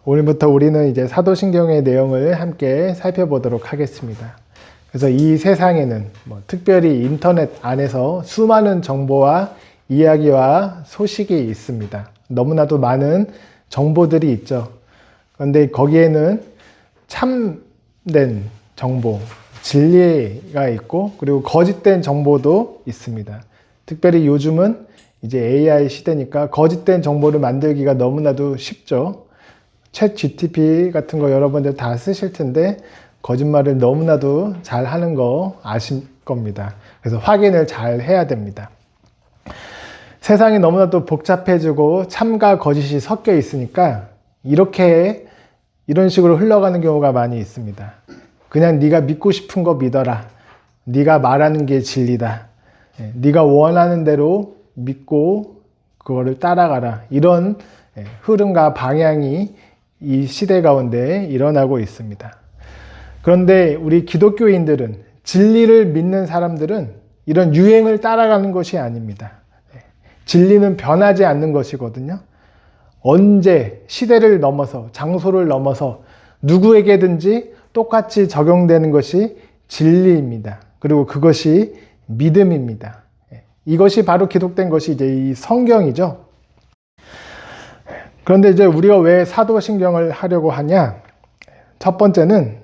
오늘부터 우리는 이제 사도신경의 내용을 함께 살펴보도록 하겠습니다. 그래서 이 세상에는 특별히 인터넷 안에서 수많은 정보와 이야기와 소식이 있습니다. 너무나도 많은 정보들이 있죠. 그런데 거기에는 참된 정보, 진리가 있고 그리고 거짓된 정보도 있습니다. 특별히 요즘은 이제 AI 시대니까 거짓된 정보를 만들기가 너무나도 쉽죠. 챗 GTP 같은 거 여러분들 다 쓰실 텐데 거짓말을 너무나도 잘 하는 거 아실 겁니다. 그래서 확인을 잘 해야 됩니다. 세상이 너무나도 복잡해지고 참과 거짓이 섞여 있으니까 이런 식으로 흘러가는 경우가 많이 있습니다. 그냥 네가 믿고 싶은 거 믿어라. 네가 말하는 게 진리다. 네가 원하는 대로 믿고 그거를 따라가라. 이런 흐름과 방향이 이 시대 가운데 일어나고 있습니다. 그런데 우리 기독교인들은, 진리를 믿는 사람들은 이런 유행을 따라가는 것이 아닙니다. 진리는 변하지 않는 것이거든요. 언제 시대를 넘어서, 장소를 넘어서 누구에게든지 똑같이 적용되는 것이 진리입니다. 그리고 그것이 믿음입니다. 이것이 바로 기록된 것이 이제 이 성경이죠. 그런데 이제 우리가 왜 사도신경을 하려고 하냐? 첫 번째는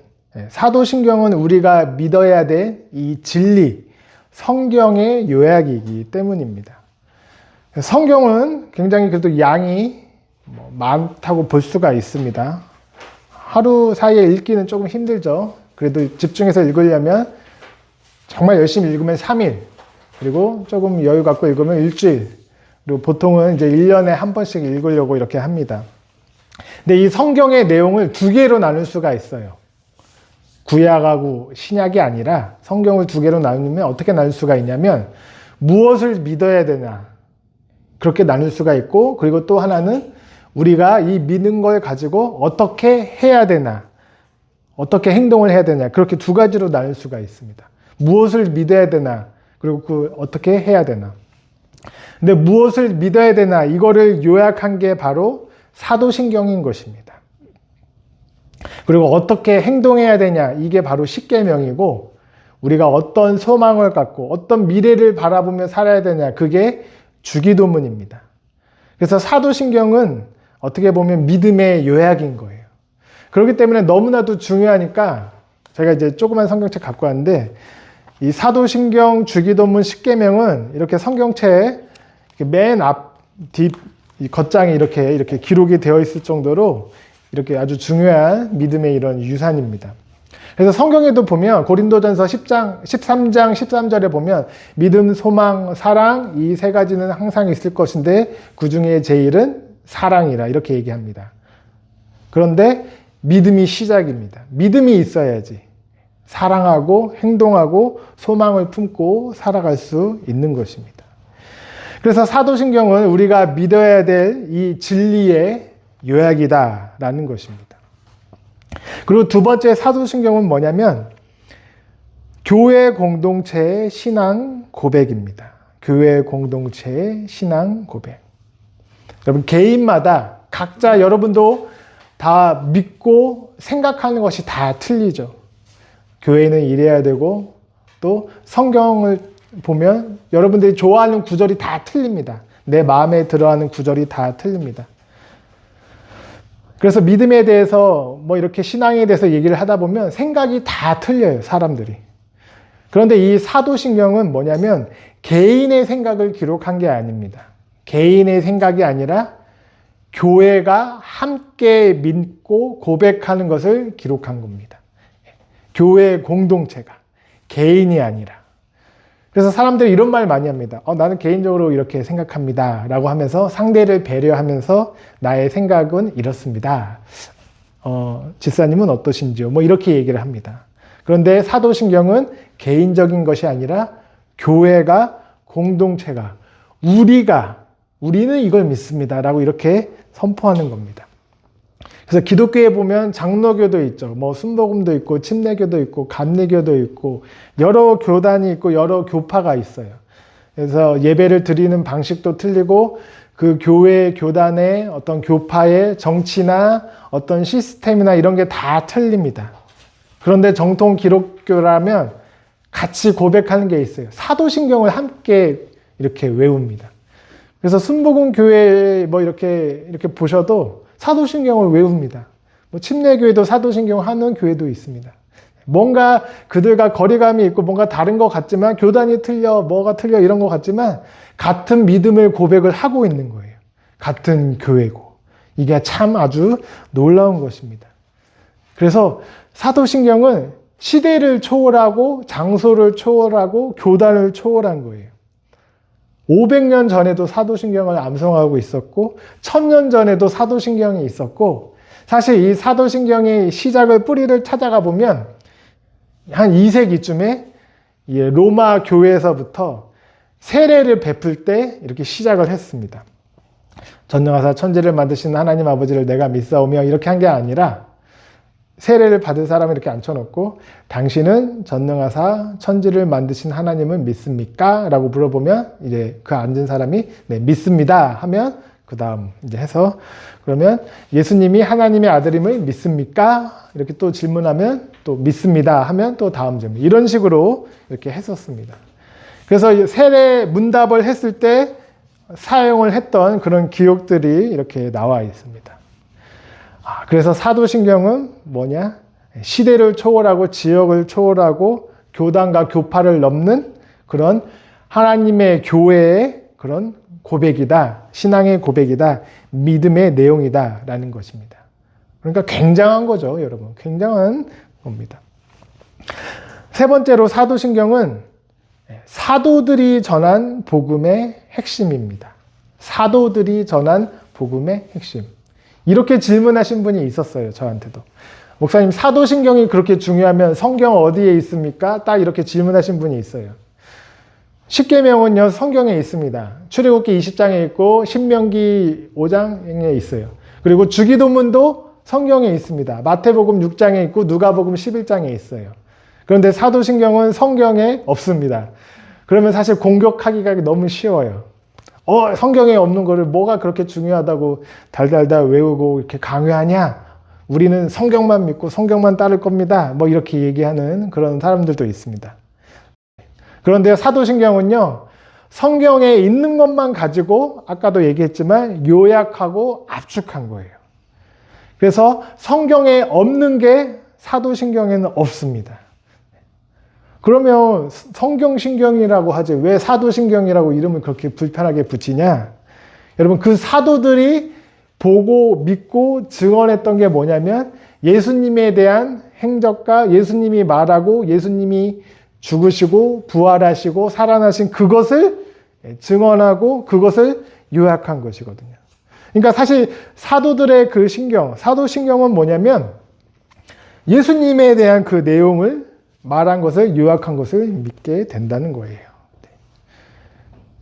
사도신경은 우리가 믿어야 될 이 진리, 성경의 요약이기 때문입니다. 성경은 굉장히 그래도 양이 많다고 볼 수가 있습니다. 하루 사이에 읽기는 조금 힘들죠. 그래도 집중해서 읽으려면 정말 열심히 읽으면 3일, 그리고 조금 여유 갖고 읽으면 일주일, 그리고 보통은 이제 1년에 한 번씩 읽으려고 이렇게 합니다. 근데 이 성경의 내용을 두 개로 나눌 수가 있어요. 구약하고 신약이 아니라 성경을 두 개로 나누면 어떻게 나눌 수가 있냐면 무엇을 믿어야 되나 그렇게 나눌 수가 있고, 그리고 또 하나는 우리가 이 믿는 걸 가지고 어떻게 해야 되나, 어떻게 행동을 해야 되냐, 그렇게 두 가지로 나눌 수가 있습니다. 무엇을 믿어야 되나, 그리고 어떻게 해야 되나. 근데 무엇을 믿어야 되나 이거를 요약한 게 바로 사도신경인 것입니다. 그리고 어떻게 행동해야 되냐 이게 바로 십계명이고, 우리가 어떤 소망을 갖고 어떤 미래를 바라보며 살아야 되냐 그게 주기도문입니다. 그래서 사도신경은 어떻게 보면 믿음의 요약인 거예요. 그렇기 때문에 너무나도 중요하니까 제가 이제 조그만 성경책 갖고 왔는데, 이 사도신경, 주기도문, 십계명은 이렇게 성경책에 맨 앞, 뒷, 이 겉장에 이렇게 기록이 되어 있을 정도로 이렇게 아주 중요한 믿음의 이런 유산입니다. 그래서 성경에도 보면 고린도전서 13장 13절에 보면 믿음, 소망, 사랑 이 세 가지는 항상 있을 것인데 그 중에 제일은 사랑이라 이렇게 얘기합니다. 그런데 믿음이 시작입니다. 믿음이 있어야지 사랑하고 행동하고 소망을 품고 살아갈 수 있는 것입니다. 그래서 사도신경은 우리가 믿어야 될 이 진리의 요약이다라는 것입니다. 그리고 두 번째 사도신경은 뭐냐면 교회 공동체의 신앙 고백입니다. 교회 공동체의 신앙 고백. 여러분, 개인마다 각자 여러분도 다 믿고 생각하는 것이 다 틀리죠. 교회는 이래야 되고 또 성경을 보면 여러분들이 좋아하는 구절이 다 틀립니다. 내 마음에 들어하는 구절이 다 틀립니다. 그래서 믿음에 대해서 이렇게 신앙에 대해서 얘기를 하다 보면 생각이 다 틀려요, 사람들이. 그런데 이 사도신경은 뭐냐면 개인의 생각을 기록한 게 아닙니다. 개인의 생각이 아니라 교회가 함께 믿고 고백하는 것을 기록한 겁니다. 교회 공동체가, 개인이 아니라. 그래서 사람들이 이런 말 많이 합니다. 나는 개인적으로 이렇게 생각합니다 라고 하면서 상대를 배려하면서 나의 생각은 이렇습니다. 집사님은 어떠신지요? 이렇게 얘기를 합니다. 그런데 사도신경은 개인적인 것이 아니라 교회가, 공동체가, 우리는 이걸 믿습니다 라고 이렇게 선포하는 겁니다. 그래서 기독교에 보면 장로교도 있죠. 순복음도 있고 침례교도 있고 감리교도 있고 여러 교단이 있고 여러 교파가 있어요. 그래서 예배를 드리는 방식도 틀리고 그 교회, 교단의 어떤 교파의 정치나 어떤 시스템이나 이런 게 다 틀립니다. 그런데 정통 기독교라면 같이 고백하는 게 있어요. 사도신경을 함께 이렇게 외웁니다. 그래서 순복음 교회 뭐 이렇게 보셔도 사도신경을 외웁니다. 뭐 침례교회도 사도신경 하는 교회도 있습니다. 뭔가 그들과 거리감이 있고 뭔가 다른 것 같지만 교단이 틀려 뭐가 틀려 이런 것 같지만 같은 믿음을 고백을 하고 있는 거예요. 같은 교회고. 이게 참 아주 놀라운 것입니다. 그래서 사도신경은 시대를 초월하고 장소를 초월하고 교단을 초월한 거예요. 500년 전에도 사도신경을 암송하고 있었고 1000년 전에도 사도신경이 있었고 사실 이 사도신경의 시작을 뿌리를 찾아가 보면 한 2세기쯤에 로마 교회에서부터 세례를 베풀 때 이렇게 시작을 했습니다. 전능하사 천지를 만드신 하나님 아버지를 내가 믿사오며 이렇게 한 게 아니라 세례를 받은 사람을 이렇게 앉혀놓고 당신은 전능하사 천지를 만드신 하나님을 믿습니까? 라고 물어보면 이제 그 앉은 사람이 네, 믿습니다 하면 그 다음 이제 해서 그러면 예수님이 하나님의 아들임을 믿습니까? 이렇게 또 질문하면 또 믿습니다 하면 또 다음 질문 이런 식으로 이렇게 했었습니다. 그래서 세례 문답을 했을 때 사용을 했던 그런 기록들이 이렇게 나와 있습니다. 그래서 사도신경은 뭐냐? 시대를 초월하고 지역을 초월하고 교단과 교파를 넘는 그런 하나님의 교회의 그런 고백이다. 신앙의 고백이다. 믿음의 내용이다. 라는 것입니다. 그러니까 굉장한 거죠, 여러분. 굉장한 겁니다. 세 번째로 사도신경은 사도들이 전한 복음의 핵심입니다. 사도들이 전한 복음의 핵심. 이렇게 질문하신 분이 있었어요, 저한테도. 목사님, 사도신경이 그렇게 중요하면 성경 어디에 있습니까? 딱 이렇게 질문하신 분이 있어요. 십계명은요, 성경에 있습니다. 출애굽기 20장에 있고 신명기 5장에 있어요. 그리고 주기도문도 성경에 있습니다. 마태복음 6장에 있고 누가복음 11장에 있어요. 그런데 사도신경은 성경에 없습니다. 그러면 사실 공격하기가 너무 쉬워요. 성경에 없는 거를 뭐가 그렇게 중요하다고 달달달 외우고 이렇게 강요하냐? 우리는 성경만 믿고 성경만 따를 겁니다. 뭐 이렇게 얘기하는 그런 사람들도 있습니다. 그런데 사도신경은요, 성경에 있는 것만 가지고 아까도 얘기했지만 요약하고 압축한 거예요. 그래서 성경에 없는 게 사도신경에는 없습니다. 그러면 성경신경이라고 하지 왜 사도신경이라고 이름을 그렇게 불편하게 붙이냐? 여러분, 그 사도들이 보고 믿고 증언했던 게 뭐냐면 예수님에 대한 행적과 예수님이 말하고 예수님이 죽으시고 부활하시고 살아나신 그것을 증언하고 그것을 요약한 것이거든요. 그러니까 사실 사도들의 그 신경, 사도신경은 뭐냐면 예수님에 대한 그 내용을 말한 것을 요약한 것을 믿게 된다는 거예요.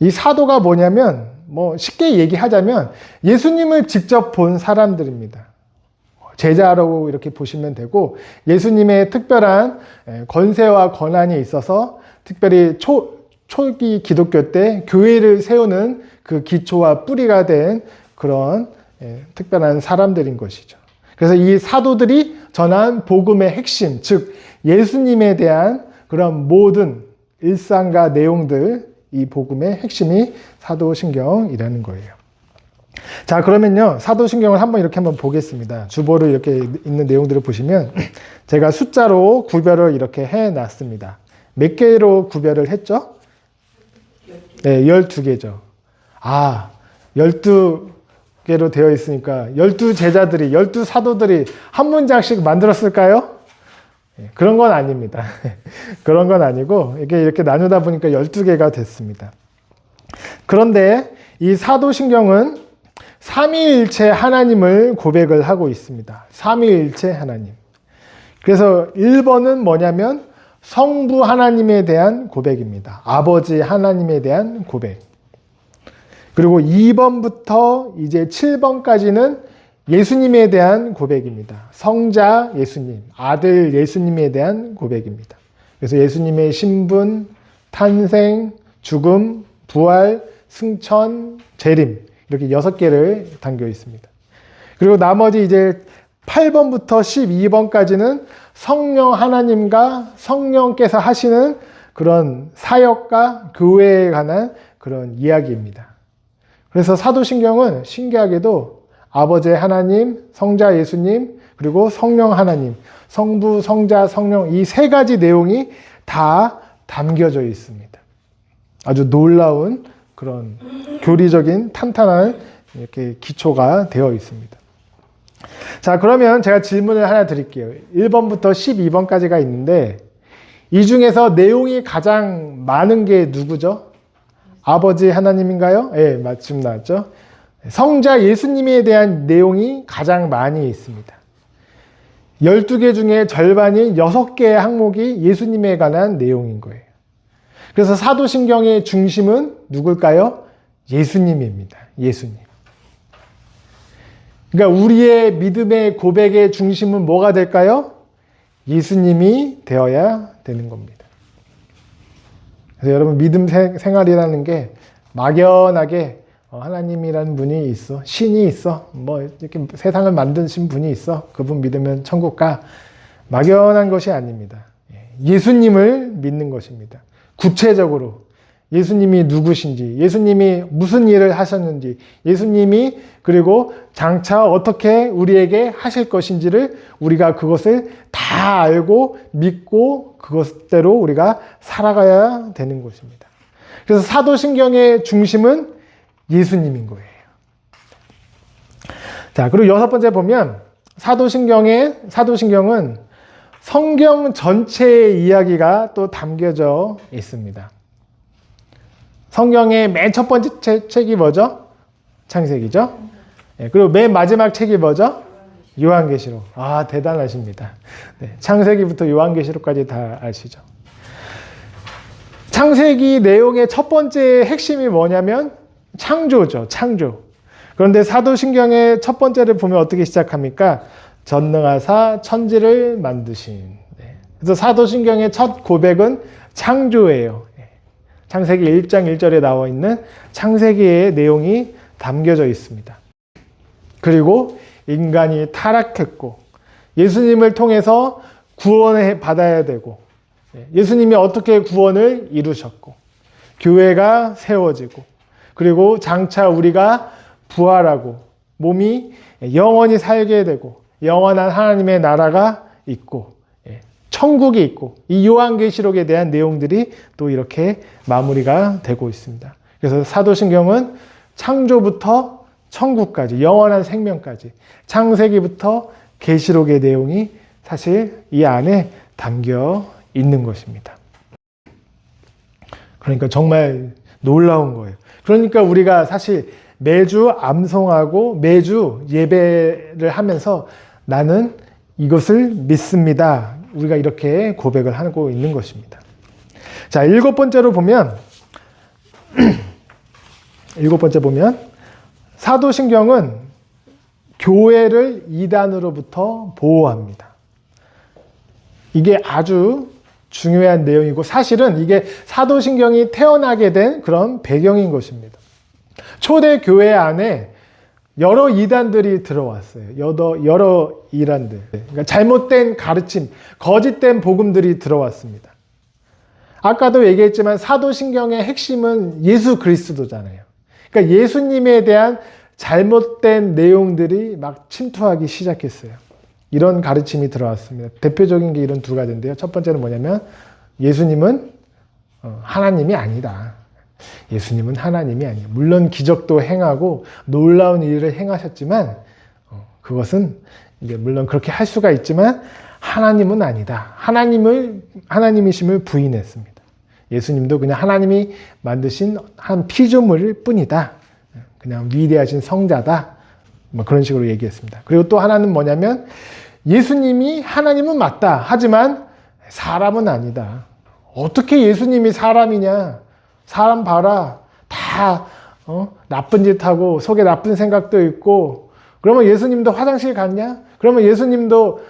이 사도가 뭐냐면 뭐 쉽게 얘기하자면 예수님을 직접 본 사람들입니다. 제자라고 이렇게 보시면 되고 예수님의 특별한 권세와 권한이 있어서 특별히 초기 기독교 때 교회를 세우는 그 기초와 뿌리가 된 그런 특별한 사람들인 것이죠. 그래서 이 사도들이 전한 복음의 핵심, 즉 예수님에 대한 그런 모든 일상과 내용들, 이 복음의 핵심이 사도신경이라는 거예요. 자, 그러면요, 사도신경을 이렇게 한번 보겠습니다. 주보를 이렇게 있는 내용들을 보시면 제가 숫자로 구별을 이렇게 해놨습니다. 몇 개로 구별을 했죠? 네, 12개죠. 12개로 되어 있으니까 12제자들이, 12사도들이 한 문장씩 만들었을까요? 그런 건 아닙니다. 그런 건 아니고 이게 이렇게 나누다 보니까 12개가 됐습니다. 그런데 이 사도신경은 삼위일체 하나님을 고백을 하고 있습니다. 삼위일체 하나님. 그래서 1번은 뭐냐면 성부 하나님에 대한 고백입니다. 아버지 하나님에 대한 고백. 그리고 2번부터 이제 7번까지는 예수님에 대한 고백입니다. 성자 예수님, 아들 예수님에 대한 고백입니다. 그래서 예수님의 신분, 탄생, 죽음, 부활, 승천, 재림 이렇게 6개를 담겨 있습니다. 그리고 나머지 이제 8번부터 12번까지는 성령 하나님과 성령께서 하시는 그런 사역과 교회에 관한 그런 이야기입니다. 그래서 사도신경은 신기하게도 아버지 하나님, 성자 예수님, 그리고 성령 하나님, 성부, 성자, 성령 이 3가지 내용이 다 담겨져 있습니다. 아주 놀라운 그런 교리적인 탄탄한 이렇게 기초가 되어 있습니다. 자, 그러면 제가 질문을 하나 드릴게요. 1번부터 12번까지가 있는데 이 중에서 내용이 가장 많은 게 누구죠? 아버지 하나님인가요? 예, 마침 나왔죠. 성자 예수님에 대한 내용이 가장 많이 있습니다. 12개 중에 절반인 6개의 항목이 예수님에 관한 내용인 거예요. 그래서 사도신경의 중심은 누굴까요? 예수님입니다. 예수님. 그러니까 우리의 믿음의 고백의 중심은 뭐가 될까요? 예수님이 되어야 되는 겁니다. 그래서 여러분 믿음 생활이라는 게 막연하게 하나님이라는 분이 있어, 신이 있어, 뭐 이렇게 세상을 만드신 분이 있어, 그분 믿으면 천국 가, 막연한 것이 아닙니다. 예수님을 믿는 것입니다. 구체적으로 예수님이 누구신지, 예수님이 무슨 일을 하셨는지, 예수님이 그리고 장차 어떻게 우리에게 하실 것인지를 우리가 그것을 다 알고 믿고 그것대로 우리가 살아가야 되는 것입니다. 그래서 사도신경의 중심은 예수님인 거예요. 자, 그리고 6번째 보면 사도신경은 성경 전체의 이야기가 또 담겨져 있습니다. 성경의 맨 첫 번째 책이 뭐죠? 창세기죠? 네, 그리고 맨 마지막 책이 뭐죠? 요한계시록. 아, 대단하십니다. 네, 창세기부터 요한계시록까지 다 아시죠? 창세기 내용의 첫 번째 핵심이 뭐냐면 창조죠. 창조. 그런데 사도신경의 첫 번째를 보면 어떻게 시작합니까? 전능하사 천지를 만드신. 네. 그래서 사도신경의 첫 고백은 창조예요. 창세기 1장 1절에 나와 있는 창세기의 내용이 담겨져 있습니다. 그리고 인간이 타락했고 예수님을 통해서 구원을 받아야 되고 예수님이 어떻게 구원을 이루셨고 교회가 세워지고 그리고 장차 우리가 부활하고 몸이 영원히 살게 되고 영원한 하나님의 나라가 있고 천국이 있고 이 요한계시록에 대한 내용들이 또 이렇게 마무리가 되고 있습니다. 그래서 사도신경은 창조부터 천국까지 영원한 생명까지 창세기부터 계시록의 내용이 사실 이 안에 담겨 있는 것입니다. 그러니까 정말 놀라운 거예요. 그러니까 우리가 사실 매주 암송하고 매주 예배를 하면서 나는 이것을 믿습니다. 우리가 이렇게 고백을 하고 있는 것입니다. 자, 7번째로 보면 7번째 보면 사도신경은 교회를 이단으로부터 보호합니다. 이게 아주 중요한 내용이고 사실은 이게 사도신경이 태어나게 된 그런 배경인 것입니다. 초대 교회 안에 여러 이단들이 들어왔어요. 여러 이단들. 그러니까 잘못된 가르침, 거짓된 복음들이 들어왔습니다. 아까도 얘기했지만 사도신경의 핵심은 예수 그리스도잖아요. 그러니까 예수님에 대한 잘못된 내용들이 막 침투하기 시작했어요. 이런 가르침이 들어왔습니다. 대표적인 게 이런 2가지인데요. 첫 번째는 뭐냐면 예수님은 하나님이 아니다. 예수님은 하나님이 아니에요. 물론 기적도 행하고 놀라운 일을 행하셨지만 그것은 이제 물론 그렇게 할 수가 있지만 하나님은 아니다. 하나님이심을 부인했습니다. 예수님도 그냥 하나님이 만드신 한 피조물일 뿐이다. 그냥 위대하신 성자다. 뭐 그런 식으로 얘기했습니다. 그리고 또 하나는 뭐냐면 예수님이 하나님은 맞다. 하지만 사람은 아니다. 어떻게 예수님이 사람이냐? 사람 봐라. 다 나쁜 짓 하고 속에 나쁜 생각도 있고 그러면 예수님도 화장실 갔냐? 그러면 예수님도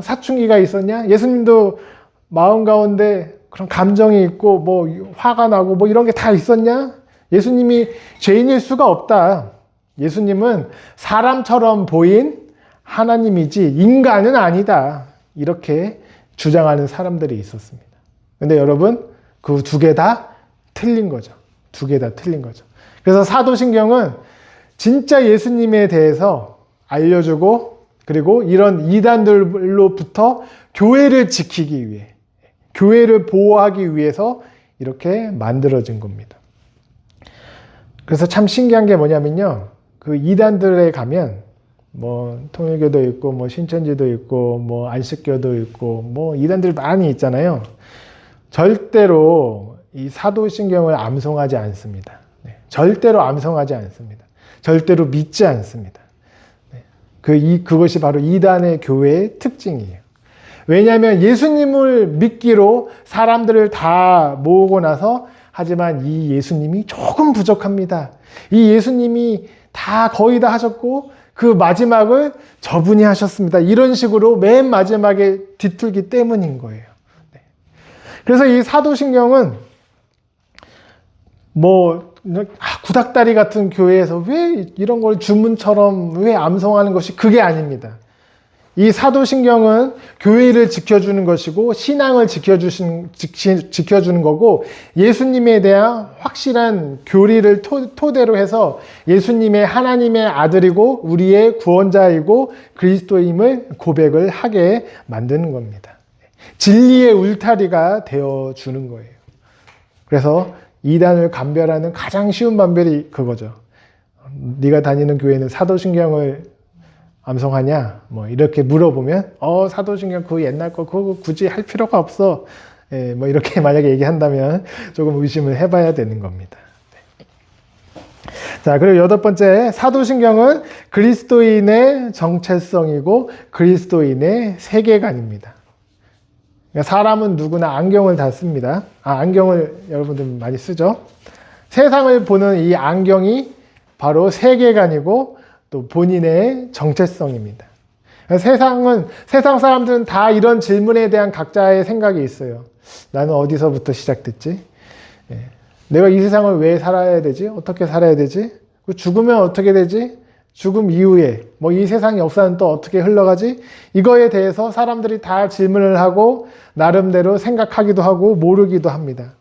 사춘기가 있었냐? 예수님도 마음 가운데 그런 감정이 있고 뭐 화가 나고 뭐 이런 게 다 있었냐? 예수님이 죄인일 수가 없다. 예수님은 사람처럼 보인 하나님이지 인간은 아니다. 이렇게 주장하는 사람들이 있었습니다. 근데 여러분, 그 두 개 다 틀린 거죠. 두 개 다 틀린 거죠. 그래서 사도신경은 진짜 예수님에 대해서 알려주고, 그리고 이런 이단들로부터 교회를 지키기 위해, 교회를 보호하기 위해서 이렇게 만들어진 겁니다. 그래서 참 신기한 게 뭐냐면요. 그 이단들에 가면 뭐 통일교도 있고 뭐 신천지도 있고 뭐 안식교도 있고 뭐 이단들 많이 있잖아요. 절대로 이 사도신경을 암송하지 않습니다. 네, 절대로 암송하지 않습니다. 절대로 믿지 않습니다. 네, 그것이 바로 이단의 교회의 특징이에요. 왜냐하면 예수님을 믿기로 사람들을 다 모으고 나서, 하지만 이 예수님이 조금 부족합니다. 이 예수님이 거의 다 하셨고 그 마지막을 저분이 하셨습니다. 이런 식으로 맨 마지막에 뒤틀기 때문인 거예요. 네. 그래서 이 사도신경은 뭐 구닥다리 같은 교회에서 왜 이런 걸 주문처럼 왜 암송하는 것이 그게 아닙니다. 이 사도신경은 교회를 지켜주는 것이고 신앙을 지켜주는 거고, 예수님에 대한 확실한 교리를 토대로 해서 예수님의 하나님의 아들이고 우리의 구원자이고 그리스도임을 고백을 하게 만드는 겁니다. 진리의 울타리가 되어주는 거예요. 그래서 이단을 감별하는 가장 쉬운 방법이 그거죠. 네가 다니는 교회는 사도신경을 암송하냐? 뭐 이렇게 물어보면 사도신경 그 옛날 거 그거 굳이 할 필요가 없어. 예, 뭐 이렇게 만약에 얘기한다면 조금 의심을 해봐야 되는 겁니다. 네. 자, 그리고 8번째, 사도신경은 그리스도인의 정체성이고 그리스도인의 세계관입니다. 그러니까 사람은 누구나 안경을 다 씁니다. 안경을 여러분들 많이 쓰죠. 세상을 보는 이 안경이 바로 세계관이고 또 본인의 정체성입니다. 세상 사람들은 다 이런 질문에 대한 각자의 생각이 있어요. 나는 어디서부터 시작됐지? 내가 이 세상을 왜 살아야 되지? 어떻게 살아야 되지? 죽으면 어떻게 되지? 죽음 이후에 뭐 이 세상 역사는 또 어떻게 흘러가지? 이거에 대해서 사람들이 다 질문을 하고 나름대로 생각하기도 하고 모르기도 합니다.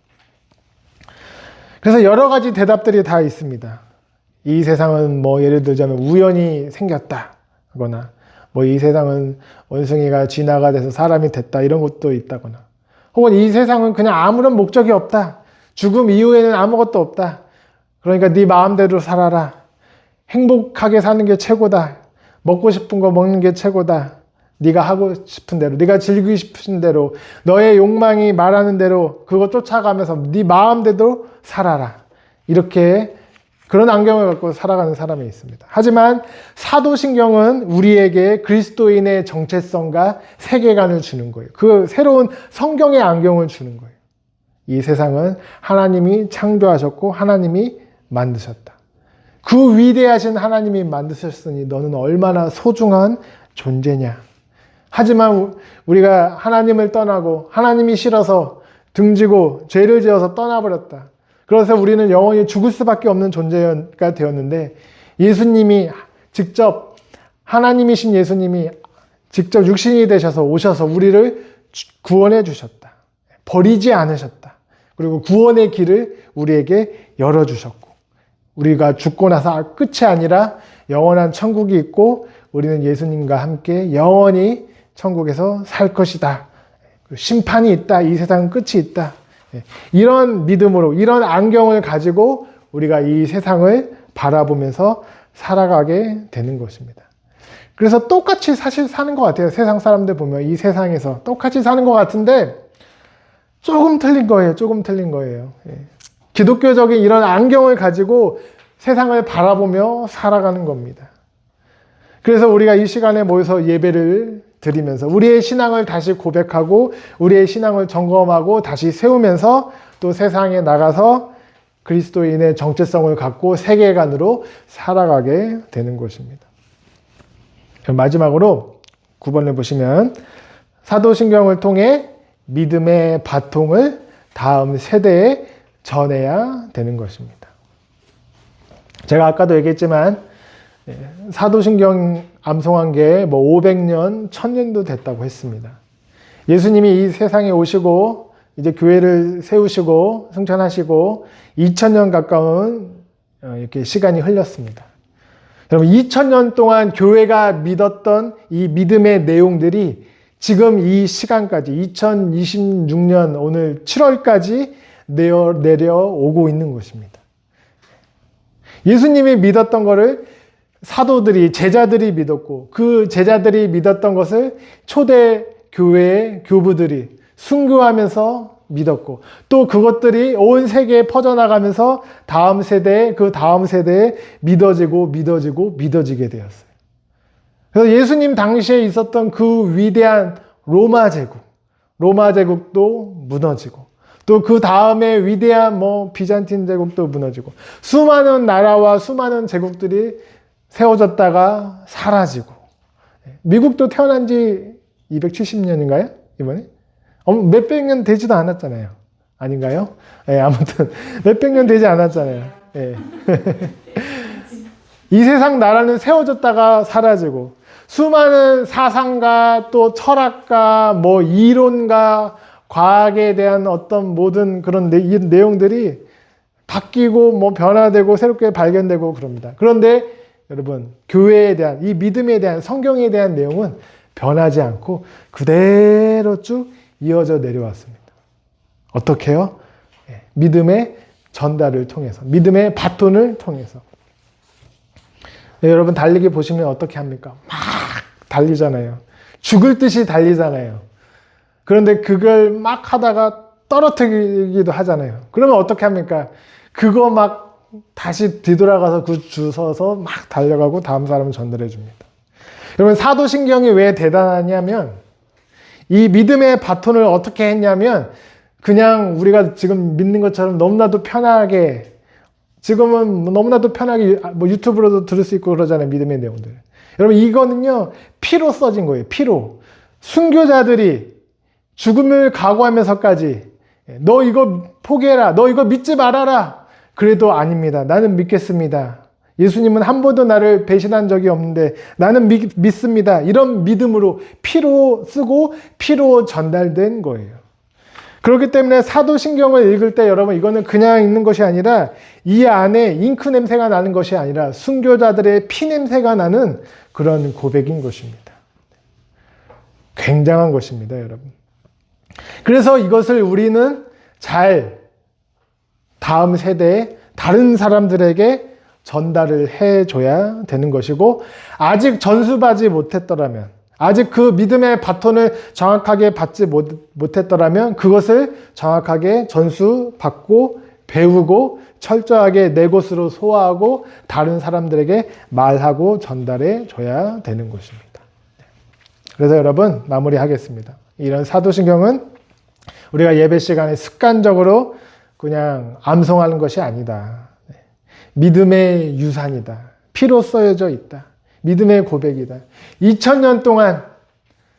그래서 여러 가지 대답들이 다 있습니다. 이 세상은 뭐 예를 들자면 우연히 생겼다 하거나, 뭐 이 세상은 원숭이가 쥐나가 돼서 사람이 됐다, 이런 것도 있다거나, 혹은 이 세상은 그냥 아무런 목적이 없다, 죽음 이후에는 아무것도 없다, 그러니까 네 마음대로 살아라, 행복하게 사는 게 최고다, 먹고 싶은 거 먹는 게 최고다, 네가 하고 싶은 대로, 네가 즐기고 싶은 대로, 너의 욕망이 말하는 대로 그거 쫓아가면서 네 마음대로 살아라, 이렇게 그런 안경을 갖고 살아가는 사람이 있습니다. 하지만 사도신경은 우리에게 그리스도인의 정체성과 세계관을 주는 거예요. 그 새로운 성경의 안경을 주는 거예요. 이 세상은 하나님이 창조하셨고 하나님이 만드셨다. 그 위대하신 하나님이 만드셨으니 너는 얼마나 소중한 존재냐. 하지만 우리가 하나님을 떠나고 하나님이 싫어서 등지고 죄를 지어서 떠나버렸다. 그래서 우리는 영원히 죽을 수밖에 없는 존재가 되었는데, 예수님이 직접, 하나님이신 예수님이 직접 육신이 되셔서 오셔서 우리를 구원해 주셨다. 버리지 않으셨다. 그리고 구원의 길을 우리에게 열어주셨고, 우리가 죽고 나서 끝이 아니라 영원한 천국이 있고 우리는 예수님과 함께 영원히 천국에서 살 것이다. 심판이 있다. 이 세상은 끝이 있다. 이런 믿음으로, 이런 안경을 가지고 우리가 이 세상을 바라보면서 살아가게 되는 것입니다. 그래서 똑같이 사실 사는 것 같아요. 세상 사람들 보면 이 세상에서 똑같이 사는 것 같은데 조금 틀린 거예요. 조금 틀린 거예요. 기독교적인 이런 안경을 가지고 세상을 바라보며 살아가는 겁니다. 그래서 우리가 이 시간에 모여서 예배를 드리면서 우리의 신앙을 다시 고백하고 우리의 신앙을 점검하고 다시 세우면서 또 세상에 나가서 그리스도인의 정체성을 갖고 세계관으로 살아가게 되는 것입니다. 마지막으로 9번을 보시면 사도신경을 통해 믿음의 바통을 다음 세대에 전해야 되는 것입니다. 제가 아까도 얘기했지만 사도신경 암송한 게 뭐 500년, 1000년도 됐다고 했습니다. 예수님이 이 세상에 오시고 이제 교회를 세우시고 승천하시고 2000년 가까운 이렇게 시간이 흘렀습니다. 여러분 2000년 동안 교회가 믿었던 이 믿음의 내용들이 지금 이 시간까지 2026년 오늘 7월까지 내려오고 있는 것입니다. 예수님이 믿었던 것을 사도들이, 제자들이 믿었고 그 제자들이 믿었던 것을 초대 교회의 교부들이 순교하면서 믿었고 또 그것들이 온 세계에 퍼져나가면서 다음 세대에 그 다음 세대에 믿어지게 되었어요. 그래서 예수님 당시에 있었던 그 위대한 로마 제국도 무너지고 또 그 다음에 위대한 비잔틴 제국도 무너지고 수많은 나라와 수많은 제국들이 세워졌다가 사라지고 미국도 태어난 지 270년인가요? 이번에? 몇백 년 되지도 않았잖아요. 아닌가요? 아무튼 몇백 년 되지 않았잖아요. 이 세상 나라는 세워졌다가 사라지고 수많은 사상가 또 철학가 이론가 과학에 대한 어떤 모든 그런 내용들이 바뀌고 변화되고 새롭게 발견되고 그럽니다. 그런데 여러분 교회에 대한 이 믿음에 대한 성경에 대한 내용은 변하지 않고 그대로 쭉 이어져 내려왔습니다. 어떻게요? 믿음의 전달을 통해서 믿음의 바톤을 통해서 여러분 달리기 보시면 어떻게 합니까? 막 달리잖아요. 죽을 듯이 달리잖아요. 그런데 그걸 막 하다가 떨어뜨리기도 하잖아요. 그러면 어떻게 합니까? 그거 막 다시 뒤돌아가서 그 줄 서서 막 달려가고 다음 사람을 전달해 줍니다. 여러분 사도신경이 왜 대단하냐면 이 믿음의 바톤을 어떻게 했냐면 그냥 우리가 지금 믿는 것처럼 너무나도 편하게 지금은 너무나도 편하게 유튜브로도 들을 수 있고 그러잖아요. 믿음의 내용들. 여러분 이거는요 피로 써진 거예요. 피로. 순교자들이 죽음을 각오하면서까지 너 이거 포기해라. 너 이거 믿지 말아라. 그래도 아닙니다. 나는 믿겠습니다. 예수님은 한 번도 나를 배신한 적이 없는데 나는 믿습니다. 이런 믿음으로 피로 쓰고 피로 전달된 거예요. 그렇기 때문에 사도신경을 읽을 때 여러분 이거는 그냥 읽는 것이 아니라 이 안에 잉크 냄새가 나는 것이 아니라 순교자들의 피 냄새가 나는 그런 고백인 것입니다. 굉장한 것입니다, 여러분. 그래서 이것을 우리는 잘 다음 세대에 다른 사람들에게 전달을 해줘야 되는 것이고 아직 전수받지 못했더라면 아직 그 믿음의 바톤을 정확하게 받지 못했더라면 그것을 정확하게 전수받고 배우고 철저하게 내 것으로 소화하고 다른 사람들에게 말하고 전달해 줘야 되는 것입니다. 그래서 여러분 마무리하겠습니다. 이런 사도신경은 우리가 예배 시간에 습관적으로 그냥 암송하는 것이 아니다. 믿음의 유산이다. 피로 써여져 있다. 믿음의 고백이다. 2000년 동안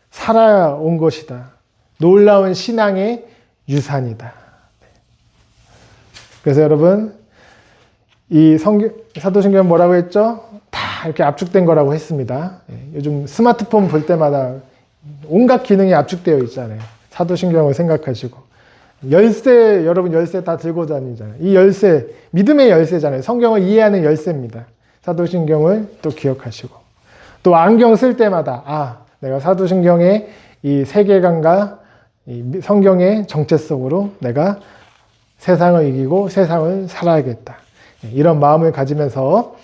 살아온 것이다. 놀라운 신앙의 유산이다. 그래서 여러분 이 사도신경 뭐라고 했죠? 다 이렇게 압축된 거라고 했습니다. 요즘 스마트폰 볼 때마다 온갖 기능이 압축되어 있잖아요. 사도신경을 생각하시고 열쇠, 여러분 열쇠 다 들고 다니잖아요. 이 열쇠, 믿음의 열쇠잖아요. 성경을 이해하는 열쇠입니다. 사도신경을 또 기억하시고 또 안경 쓸 때마다 내가 사도신경의 이 세계관과 이 성경의 정체성으로 내가 세상을 이기고 세상을 살아야겠다. 이런 마음을 가지면서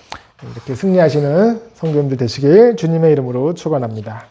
이렇게 승리하시는 성도님들 되시길 주님의 이름으로 축원합니다.